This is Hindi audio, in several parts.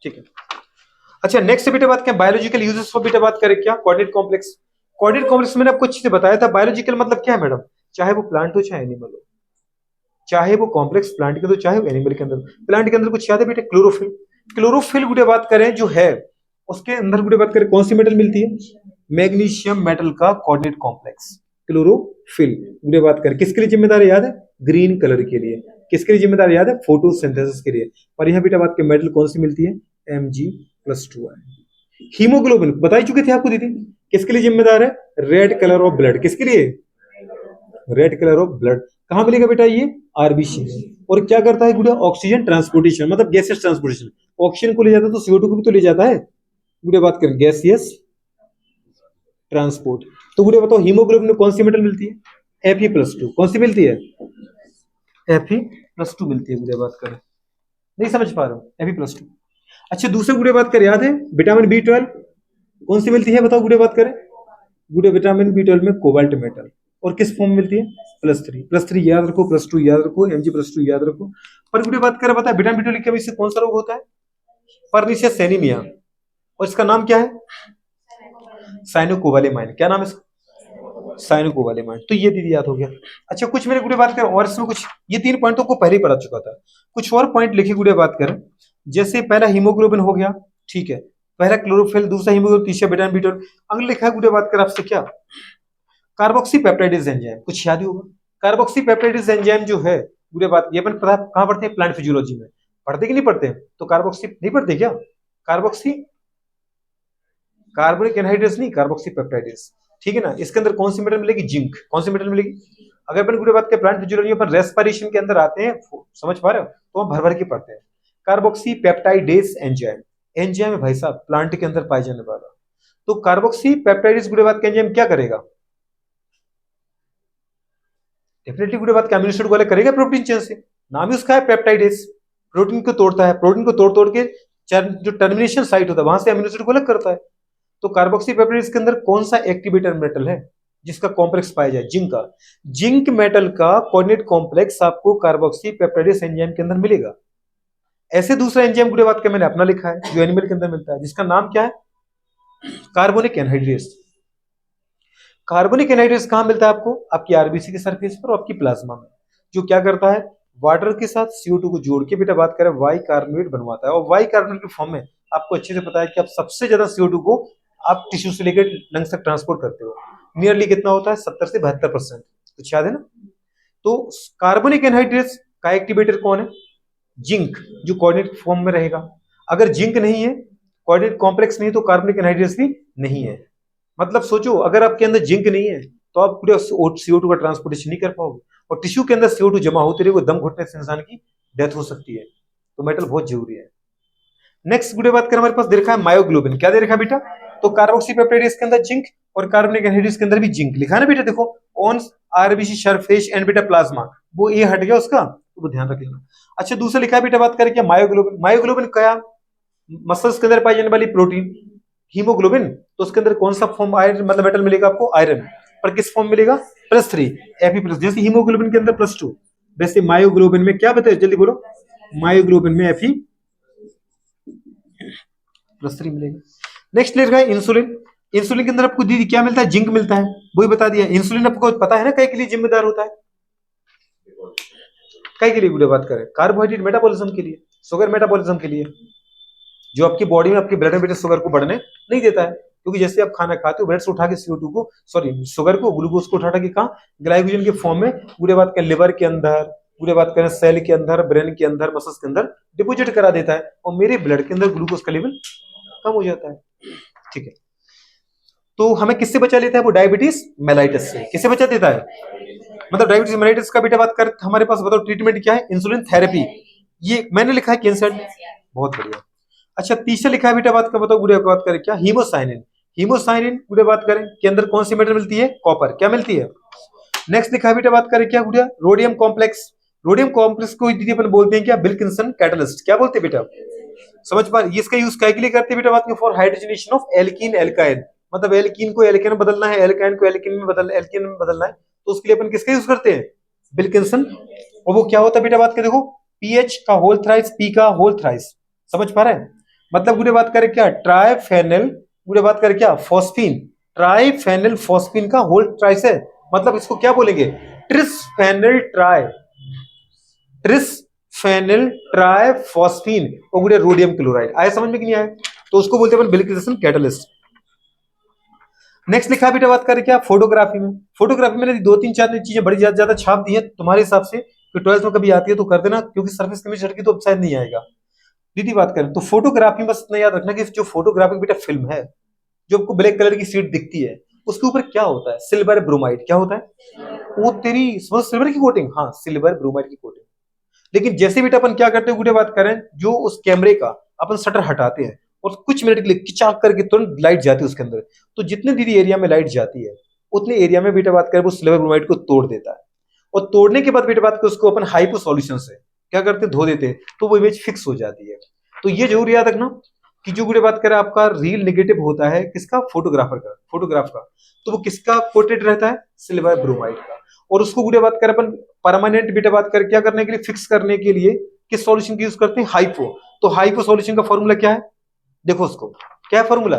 ठीक है। अच्छा नेक्स्ट बेटा बात करें बायोलॉजिकल यूजेस पर बेटा बात करें क्या कोऑर्डिनेट कॉम्प्लेक्स। कोऑर्डिनेट कॉम्प्लेक्स मैंने आपको अच्छे से बताया था। बायोलॉजिकल मतलब क्या है मैडम, चाहे वो प्लांट हो चाहे एनिमल हो, चाहे वो कॉम्प्लेक्स प्लांट के अंदर चाहे वो एनिमल के अंदर। प्लांट के अंदर कुछ याद है बेटा, क्लोरोफिल। क्लोरोफिल गुड़े बात करें जो है उसके अंदर गुड़े बात करें कौन सी मेटल मिलती है, मैग्नीशियम मेटल का कोऑर्डिनेट कॉम्प्लेक्स क्लोरोफिल गुड़े बात करें किसके लिए जिम्मेदार है याद है, ग्रीन कलर के लिए। किसके लिए जिम्मेदार याद है, फोटोसिंथेसिस के लिए। और यहाँ बेटा बात के मेटल कौन सी मिलती है, Mg+2 है। हीमोग्लोबिन बता चुके थे आपको दीदी, किसके लिए जिम्मेदार है, रेड कलर ऑफ ब्लड। किसके लिए, रेड कलर ऑफ ब्लड। कहां मिलेगा बेटा ये, आरबीसी में। और क्या करता है गुड़िया, ऑक्सीजन ट्रांसपोर्टेशन मतलब गैसियस ट्रांसपोर्टेशन। ऑक्सीजन को ले जाता है तो CO2 को भी तो ले जाता है। गुड़िया बात करें गैसियस ट्रांसपोर्ट। तो गुड़िया बताओ हीमोग्लोबिन में कौन सी मेटल मिलती है, Fe+2। कौन सी मिलती है, Fe+2 मिलती है। गुड़िया बात करें, नहीं समझ पा रहा हूं, Fe+2। अच्छा दूसरे गुड़िया बात करें याद है, विटामिन B12 कौन सी मिलती है बताओ गुड़िया बात करें। गुड़िया विटामिन B12 में कोबाल्ट मेटल। और किस फॉर्म मिलती है, +3 याद रखो, +2 याद रखो, Mg+2 याद रखो। पर गुड़िया बात करें बता विटामिन B12 की कमी से कौन सा रोग होता है, पर्निशियस एनीमिया। और इसका नाम क्या है, साइनोकोबालेमाइन। क्या नाम है इसका, साइनोकोबालेमाइन। तो ये दीदी याद हो गया। अच्छा कुछ मेरे गुड़िया बात करें और इसमें कुछ, ये 3 पॉइंट तो को पहले ही पढ़ा चुका था। कुछ और पॉइंट लिखे गुड़िया बात करें, जैसे पहला हीमोग्लोबिन हो गया, ठीक है, पहला क्लोरोफिल, दूसरा हीमोग्लोबिन, तीसरा विटामिन B12। अगला लिखा है गुड़िया बात करें आपसे क्या, कार्बोक्सी पेप्टाइडेज एंजाइम। कुछ याद ही होगा, कार्बोक्सी पेप्टाइडेज एंजाइम जो है गुड़िया बात, ये अपन कहां पढ़ते हैं, प्लांट फिजियोलॉजी में पढ़ते कि नहीं पढ़ते, तो कार्बोक्सी नहीं पढ़ते क्या, कार्बोक्सी कार्बोनिक एनहाइड्रेस नहीं, कार्बोक्सी पेप्टाइडेज। ठीक है ना। इसके अंदर कौन सी मेटल मिलेगी, जिंक। कौन सी मेटल मिलेगी, अगर अपन गुड़िया बात के प्लांट फिजियोलॉजी में रेस्पिरेशन के अंदर आते हैं, समझ पा रहे हो, तो हम भर भर के पढ़ते हैं। कार्बोक्सी पेप्टाइडेज एंजाइम, एंजाइम है भाई साहब प्लांट के अंदर पाए जाने वाला। तो कार्बोक्सी पेप्टाइडेज गुड़िया बात के एंजाइम क्या करेगा, डेफिनेटली गुड़िया बात के अमीनो एसिड को अलग करेगा प्रोटीन चेन से। नाम ही उसका है पेप्टाइडेज, प्रोटीन को तोड़ता है, प्रोटीन को तोड़ तोड़ के जो टर्मिनेशन साइट होता है वहां से अमीनो एसिड को अलग करता है। तो कार्बोक्सी पेप्टाइडेज के अंदर कौन सा एक्टिवेटर मेटल है जिसका कॉम्प्लेक्स पाया जाए, जिंक का। जिंक मेटल का कोऑर्डिनेट कॉम्प्लेक्स आपको कार्बोक्सी पेप्टाइडेज एंजाइम के अंदर मिलेगा। ऐसे दूसरा एंजाइम गुड़िया बात के मैंने अपना लिखा है जो एनिमल के अंदर मिलता है, जिसका नाम क्या है, कार्बोनिक एनहाइड्रेस। कार्बोनिक एनहाइड्रेस कहां मिलता है आपको, आपकी आरबीसी के सरफेस पर और आपकी प्लाज्मा में। जो क्या करता है, वाटर के साथ CO2 को जोड़ के बेटा बात करें वाई कार्बोनेट बनवाता है। और वाई कार्बोनेट के फॉर्म में आपको अच्छे से पता है कि आप सबसे ज्यादा CO2 को आप टिश्यू से लेकर लंग्स तक ट्रांसपोर्ट करते हो। नियरली कितना होता है, 70 से 72%। कुछ याद है ना। तो कार्बोनिक एनहाइड्रेस का एक्टिवेटर कौन है, जिंक, जो कोऑर्डिनेट फॉर्म में रहेगा। अगर जिंक नहीं है, कोऑर्डिनेट कॉम्प्लेक्स नहीं है, तो कार्बोनिक एनहाइड्रेस भी नहीं है। मतलब सोचो अगर आपके अंदर जिंक नहीं है तो आप पूरे CO2 का ट्रांसपोर्टेशन नहीं कर पाओगे, और टिश्यू के अंदर CO2 जमा होते रहे, दम घुटने से इंसान की डेथ हो सकती है। तो मेटल बहुत जरूरी है। नेक्स्ट गुड़े बात करें, हमारे पास दे रखा है मायोग्लोबिन। क्या दे रखा है बेटा, तो कार्बोक्सी पेप्टाइडेज के अंदर जिंक और कार्बोनिक एनहाइड्रेस के अंदर भी जिंक लिखा है ना बेटा। देखो ऑन आरबीसी सरफेस एंड बेटा प्लाज्मा, वो ए हट गया उसका, तो वो ध्यान रख लेना। अच्छा दूसरा लिखा है बेटा बात करें क्या, मायोग्लोबिन। मायोग्लोबिन क्या, मसल्स के अंदर पाई जाने वाली प्रोटीन। हीमोग्लोबिन तो उसके अंदर कौन सा फॉर्म आयरन मतलब मेटल मिलेगा आपको, आयरन। पर किस फॉर्म मिलेगा, +3 Fe+। जैसे हीमोग्लोबिन के अंदर +2, वैसे मायोग्लोबिन में क्या बताए जल्दी बोलो, मायोग्लोबिन में Fe+3 मिलेगा। नेक्स्ट ले रखा है इंसुलिन। इंसुलिन के अंदर आपको दीदी क्या मिलता है, जिंक मिलता है, वही बता दिया। इंसुलिन आपको पता है ना कई के लिए जिम्मेदार होता है, कई के लिए वीडियो बात करें, कार्बोहाइड्रेट मेटाबॉलिज्म के लिए, शुगर मेटाबॉलिज्म के लिए, जो आपकी बॉडी में आपके ब्लड में बेटा शुगर को बढ़ने नहीं देता है। क्योंकि जैसे आप खाना खाते हो ब्लड से उठा के CO2 को, सॉरी शुगर को, ग्लूकोज को उठा के कहा ग्लाइकोजन के फॉर्म में पूरे बात करें लिवर के अंदर, पूरे बात करें सेल के अंदर, ब्रेन के अंदर, मसल्स के अंदर डिपोजिट करा देता है, और मेरे ब्लड के अंदर ग्लूकोज का लेवल कम हो जाता है। ठीक है, तो हमें किससे बचा लेता है वो, डायबिटीज मेलाइटिस से। किससे बचा देता है, मतलब डायबिटीज मेलाइटिस का बेटा बात कर हमारे पास बताओ ट्रीटमेंट क्या है, इंसुलिन थेरेपी। ये मैंने लिखा है कैंसर, बहुत बढ़िया। अच्छा तीसरा लिखा है बेटा बात का बताओ, गुड़िया बात करें क्या, हीमोसाइनिन। हीमोसाइनिन गुड़िया बात करें के अंदर कौन सी मेटल मिलती है, कॉपर। क्या मिलती है। नेक्स्ट लिखा है बेटा बात करें क्या गुड़िया, रोडियम कॉम्प्लेक्स। रोडियम कॉम्प्लेक्स को दीदी अपन बोलते हैं क्या, विल्किंसन कैटलिस्ट। क्या बोलते हैं बेटा, समझ पा रहे, इसका यूज क्या के लिए करते हैं बेटा बात में, for hydrogenation of alkene alkyne. मतलब एल्कीन को एल्केन में बदलना है, एल्काइन को एल्कीन में बदलना है, तो उसके लिए अपन किसका यूज करते हैं, विल्किंसन। और वो क्या होता है बेटा बात के देखो, पीएच का होल थ्राइस, पी का होल थ्राइस। समझ पा रहे हैं, मतलब गुड़े बात करें क्या, ट्राइफेनल, गुड़े बात करें क्या, फॉस्फीन, ट्राइफेनल फॉस्फीन का होल ट्राइस है, मतलब इसको क्या बोलेंगे, ट्रिसफेनल ट्राई, ट्रिसफेनल ट्राइफॉस्फीन और गुड़े रोडियम क्लोराइड। आया समझ में कि नहीं आया, तो उसको बोलते हैं अपन बिलिक्रेशन कैटलिस्ट। नेक्स्ट लिखा बेटा बात करें क्या, फोटोग्राफी में। फोटोग्राफी में दो तीन चार चीजें बड़ी ज्यादा छाप दी है तुम्हारे हिसाब से, कि ट्वेल्थ में कभी आती है तो कर देना, क्योंकि सर्फेस केमिस्ट्री की तो अब शायद नहीं आएगा। दीदी बात करें तो फोटोग्राफी बस इतना याद रखना कि जो फोटोग्राफी बेटा फिल्म है, जो आपको ब्लैक कलर की शीट दिखती है, उसके ऊपर क्या होता है, सिल्वर ब्रोमाइड, क्या होता है, वो तेरी समझ, सिल्वर की कोटिंग, हाँ सिल्वर ब्रोमाइड की कोटिंग। लेकिन जैसे बेटा अपन क्या करते हैं गुड़े बात करें, जो उस कैमरे का अपन शटर हटाते हैं और कुछ मिनट के लिए खिंचाक करके तुरंत लाइट जाती है उसके अंदर, तो जितने दीदी एरिया में लाइट जाती है उतने एरिया में बेटा बात करें वो सिल्वर ब्रोमाइड को तोड़ देता है, और तोड़ने के बाद बेटा बात करें उसको अपन हाइपो सॉल्यूशन से क्या करते हैं, धो देते हैं, तो वो इमेज फिक्स हो जाती है। तो ये जरूर याद रखना कि जो गुड़े बात करें आपका रियल नेगेटिव होता है किसका, फोटोग्राफर का, फोटोग्राफ का, तो वो किसका कोटेड रहता है, सिल्वर ब्रोमाइड का। और उसको गुड़े बात करें अपन परमानेंट बेटा बात कर क्या करने के लिए, फिक्स करने के लिए किस सॉल्यूशन की यूज करते हैं, हाइपो। तो हाइपो सॉल्यूशन का फॉर्मूला क्या है, देखो उसको, क्या है फॉर्मूला,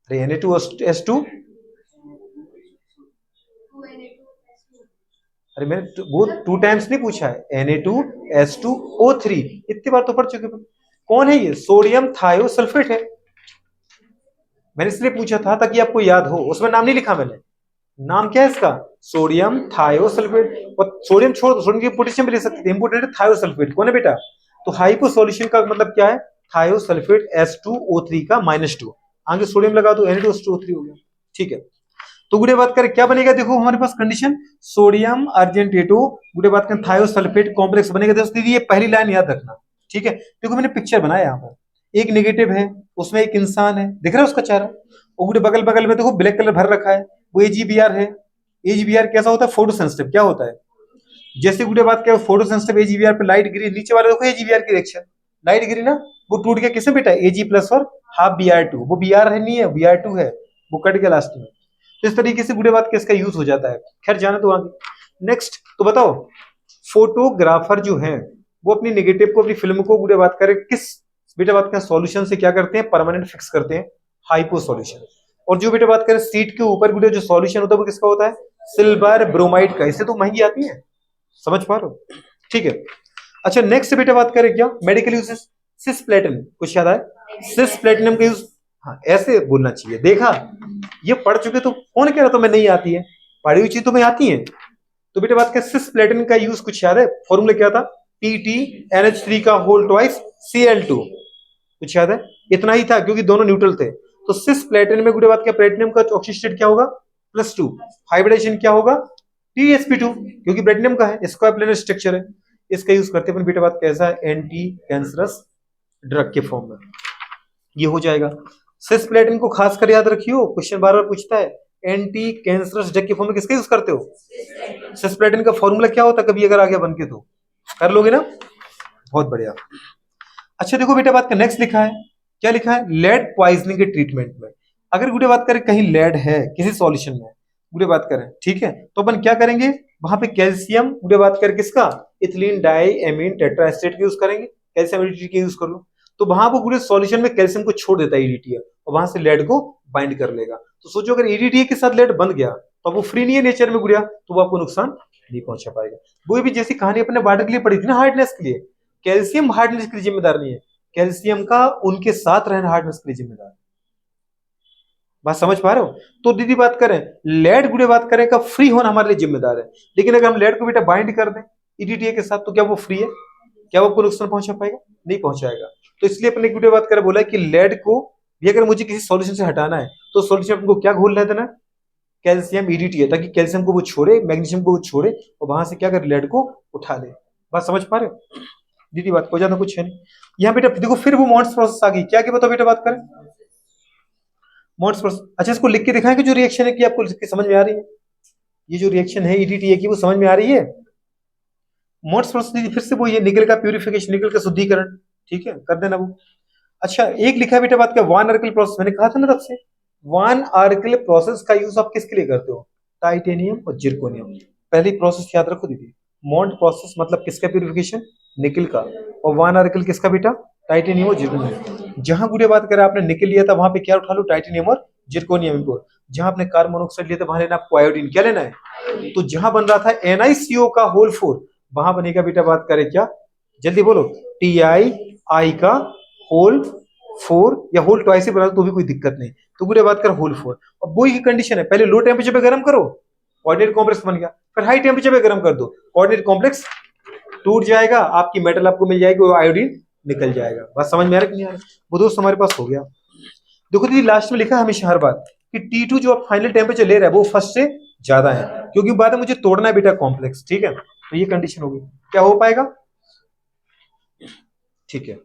अरे Na2S2, अरे मैंने वो 2 टाइम्स नहीं पूछा है, Na2S2O3 इतनी बार तो पढ़ चुके हैं। कौन है ये, सोडियम थायोसल्फेट है, मैंने इसलिए पूछा था ताकि आपको याद हो, उसमें नाम नहीं लिखा मैंने, नाम क्या है इसका, सोडियम थायोसल्फेट। और सोडियम छोड़ दो, सोडियम की पोटेशियम भी ले सकते थे, इंपोर्टेंट है थायोसल्फेट, कौन है बेटा, तो हाइपो सॉल्यूशन का मतलब क्या है, थायोसल्फेट H2O3 का -2, आगे सोडियम लगा दो Na2S2O3 हो गया, ठीक है। तो गुड़े बात करें क्या बनेगा, देखो हमारे पास कंडीशन सोडियम अर्जेंटेटो, गुड़े बात करें थायोसल्फेट कॉम्प्लेक्स बनेगा। दोस्तों दीदी ये पहली लाइन याद रखना, ठीक है, देखो मैंने पिक्चर बनाया यहाँ पर, एक नेगेटिव है, उसमें एक इंसान है, दिख रहा है उसका चेहरा, और गुड़े बगल बगल में देखो ब्लैक कलर भर रखा है, वो AgBr है। AgBr कैसा होता है, फोटो सेंसिटिव, क्या होता है, जैसे गुड़े बात करें फोटो सेंसिटिव AgBr पे लाइट गिरी, नीचे वाले देखो AgBr की रिएक्शन, लाइट गिरी ना, वो टूट गया किसमें बेटा, Ag+ और हाफ Br2, वो Br है नहीं है, Br2 है, वो कट गया लास्ट में। तो इस तरीके से गुड़े बात इसका यूज हो जाता है। खैर जाने तो आगे, नेक्स्ट तो बताओ, फोटोग्राफर जो है वो अपनी नेगेटिव को, अपनी फिल्म को गुड़े बात करें किस बेटा बात का सॉल्यूशन से क्या करते हैं, परमानेंट फिक्स करते हैं, हाइपो सॉल्यूशन। और जो बेटा बात करें सीट के ऊपर गुड़े जो सॉल्यूशन होता है वो किसका होता है, सिल्वर ब्रोमाइड का, इससे तो महंगी आती है, समझ पा रहे हो, ठीक है। अच्छा नेक्स्ट बेटा बात करें क्या, मेडिकल यूजेस, सिस्प्लेटिन, कुछ याद आए, सिस्प्लेटिनम का यूज, हाँ ऐसे बोलना चाहिए, देखा ये पढ़ चुके तो कौन कह रहा तो मैं नहीं आती है, पढ़ी हुई चीज तुम्हें आती है। तो बेटा बात करें सिस्प्लेटिन का यूज कुछ याद है, फॉर्मूला क्या था, PTNH3 का होल ट्वाइस Cl2, कुछ याद है, इतना ही था क्योंकि दोनों न्यूट्रल थे। तो सिस्प्लेटिन में गुड़े बात क्या, प्लेटिनम का ऑक्सीजन क्या होगा, +2, हाइब्रिडेशन क्या होगा, TsP2, क्योंकि प्लेटिनम का है, स्क्वायर प्लेनर स्ट्रक्चर है, इसका यूज करते हैं बेटा बात कैसा है, एंटी कैंसरस ड्रग के फॉर्म में, ये हो जाएगा। सिस्प्लेटिन को खासकर याद रखियो, क्वेश्चन बार बार पूछता है, एंटी कैंसरस ड्रग के फॉर्म में किसका यूज करते हो, सिस्प्लेटिन का फॉर्मूला क्या होता है, कभी अगर आ गया बन के तो कर लोगे ना, बहुत बढ़िया। अच्छा देखो बेटा बात का नेक्स्ट लिखा है, क्या लिखा है, लेड पॉइजनिंग के ट्रीटमेंट में, अगर गुड़े बात करें कहीं लेड है किसी सॉल्यूशन में, गुड़े बात करें ठीक है, तो अपन क्या करेंगे, वहां पे कैल्शियम गुड़े बात करें किसका, इथिलीन डाइएमीन टेट्राएस्टेट का यूज करेंगे, कैल्शियम EDTA का यूज कर लो, तो वहां वो गुड़े सॉल्यूशन में कैल्शियम को छोड़ देता है EDTA, और वहां से लेड को बाइंड कर लेगा। तो सोचो अगर EDTA के साथ लेड बन गया तो वो फ्री नहीं है नेचर में गुड़िया, तो वो आपको नुकसान नहीं पहुंचा पाएगा। वो भी जैसी कहानी अपने वाटर के लिए पड़ी थी ना, हार्डनेस के लिए, कैल्शियम हार्डनेस के लिए जिम्मेदार नहीं है, कैल्शियम का उनके साथ रहना हार्डनेस के लिए जिम्मेदार है। बात समझ पा रहे हो, तो दीदी बात करें लेड गुड़े बात करें का फ्री होना हमारे लिए जिम्मेदार है, लेकिन अगर हम लेड को बेटा बाइंड कर दें EDTA के साथ तो क्या वो फ्री है, क्या वो आपको नुकसान पहुंचा पाएगा, नहीं पहुंचाएगा। तो इसलिए अपने गुड़े बात करें बोला कि लेड को भी अगर मुझे किसी सॉल्यूशन से हटाना है तो सॉल्यूशन को क्या घोल देना, कैल्शियम EDTA, ताकि कैल्शियम को वो छोड़े, मैग्नीशियम को वो छोड़े, और वहां से क्या करे, लेड को उठा ले। बात समझ पा रहे हो दीदी, बात को ज्यादा कुछ है नहीं। यहाँ बेटा देखो फिर वो मॉन्ट्स प्रोसेस आ गई, क्या क्या बताओ बेटा बात करें, मॉन्ट्स प्रोसेस। अच्छा इसको लिख के दिखाएं कि जो रिएक्शन है कि आपको समझ में आ रही है, ये जो रिएक्शन है EDTA की वो समझ में आ रही है। मॉन्ट्स प्रोसेस दीदी फिर से वो ये निकल का प्यूरिफिकेशन, निकल का शुद्धिकरण, ठीक है कर देना वो। अच्छा एक लिखा है बेटा बात का वान आर्कल प्रोसेस, मैंने कहा था ना तब से, वान आर्कल प्रोसेस का यूज आप किसके लिए करते हो, टाइटेनियम और जिरकोनियम। पहली प्रोसेस याद रखो दीदी, मॉन्ट प्रोसेस मतलब किसका प्यूरिफिकेशन, निकिल का, और 1 आर्टिकल किसका बेटा, टाइटेनियम और जिर्कोनियम। जहां गुड़े बात करें आपने निकिल लिया था वहां पे क्या उठा लो, टाइटेनियम और जिर्कोनियम इम्पोर्ट। जहां आपने कार्बन मोनोक्साइड लिया था वहां लेना आपको आयोडीन, क्या लेना है। तो जहां बन रहा था NiCO का होल 4, वहां बनेगा बेटा बात करें क्या, जल्दी बोलो, TiI का होल 4 या होल ट्वाइस ही बना तो भी कोई दिक्कत नहीं। तो गुड़े बात कर होल 4। अब वही की कंडीशन है, पहले लो टेम्परेचर पे गर्म करो, कोऑर्डिनेट कॉम्प्लेक्स बन गया, फिर हाई टेम्परेचर पे गर्म कर दो, कोऑर्डिनेट कॉम्प्लेक्स टूट जाएगा, आपकी मेटल आपको मिल जाएगी, और आयोडीन निकल जाएगा। बात समझ में आ रहा है कि नहीं आ रहा है? वो दोस्त हमारे पास हो गया। देखो दीदी लास्ट में लिखा है हमेशा हर बात कि T2 जो आप फाइनल टेम्परेचर ले रहा है वो फर्स्ट से ज्यादा है, क्योंकि बात है मुझे तोड़ना है बेटा कॉम्प्लेक्स, ठीक है। तो ये कंडीशन होगी, क्या हो पाएगा, ठीक है।